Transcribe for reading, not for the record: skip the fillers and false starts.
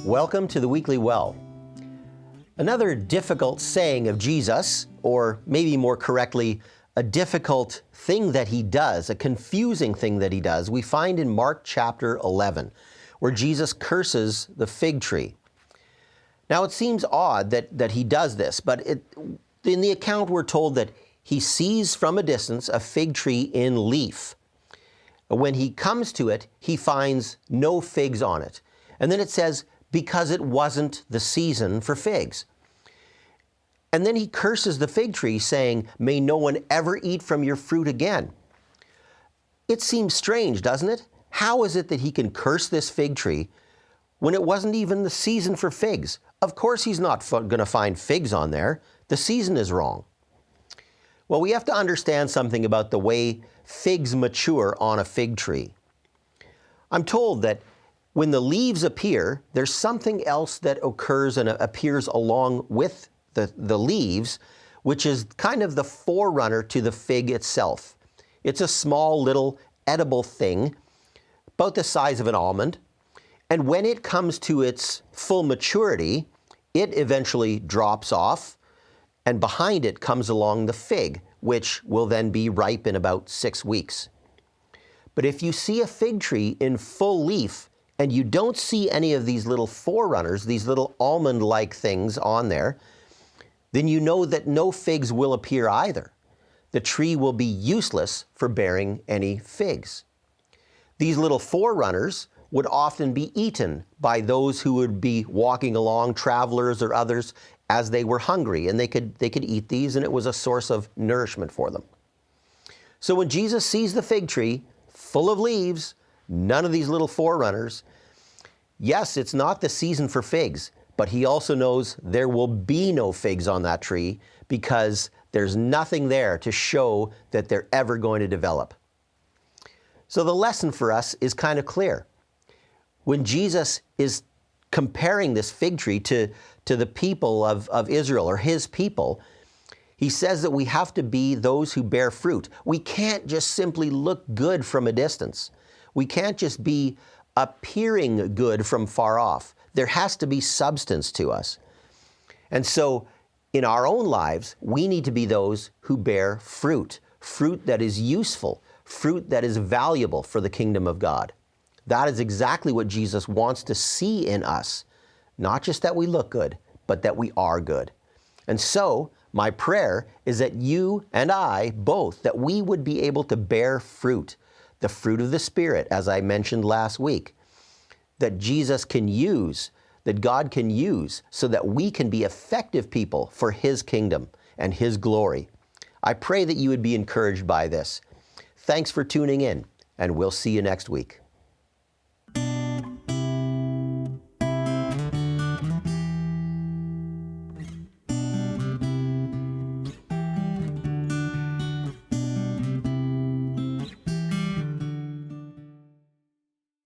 Welcome to the Weekly Well. Another difficult saying of Jesus, or maybe more correctly, a difficult thing that he does, a confusing thing that he does, we find in Mark chapter 11, where Jesus curses the fig tree. Now, it seems odd that he does this, but in the account we're told that he sees from a distance a fig tree in leaf. When he comes to it, he finds no figs on it. And then it says, because it wasn't the season for figs. And then he curses the fig tree, saying, may no one ever eat from your fruit again. It seems strange, doesn't it? How is it that he can curse this fig tree when it wasn't even the season for figs? Of course he's not going to find figs on there. The season is wrong. Well, we have to understand something about the way figs mature on a fig tree. I'm told that when the leaves appear, there's something else that occurs and appears along with the leaves, which is kind of the forerunner to the fig itself. It's a small little edible thing, about the size of an almond. And when it comes to its full maturity, it eventually drops off, and behind it comes along the fig, which will then be ripe in about 6 weeks. But if you see a fig tree in full leaf, and you don't see any of these little forerunners, these little almond-like things on there, then you know that no figs will appear either. The tree will be useless for bearing any figs. These little forerunners would often be eaten by those who would be walking along, travelers or others, as they were hungry, and they could eat these, and it was a source of nourishment for them. So when Jesus sees the fig tree full of leaves, none of these little forerunners, yes, it's not the season for figs, but he also knows there will be no figs on that tree because there's nothing there to show that they're ever going to develop. So the lesson for us is kind of clear. When Jesus is comparing this fig tree to the people of Israel, or his people, he says that we have to be those who bear fruit. We can't just simply look good from a distance. We can't just be appearing good from far off. There has to be substance to us. And so in our own lives, we need to be those who bear fruit, fruit that is useful, fruit that is valuable for the kingdom of God. That is exactly what Jesus wants to see in us. Not just that we look good, but that we are good. And so my prayer is that you and I both, that we would be able to bear fruit, the fruit of the Spirit, as I mentioned last week, that Jesus can use, that God can use, so that we can be effective people for his kingdom and his glory. I pray that you would be encouraged by this. Thanks for tuning in, and we'll see you next week.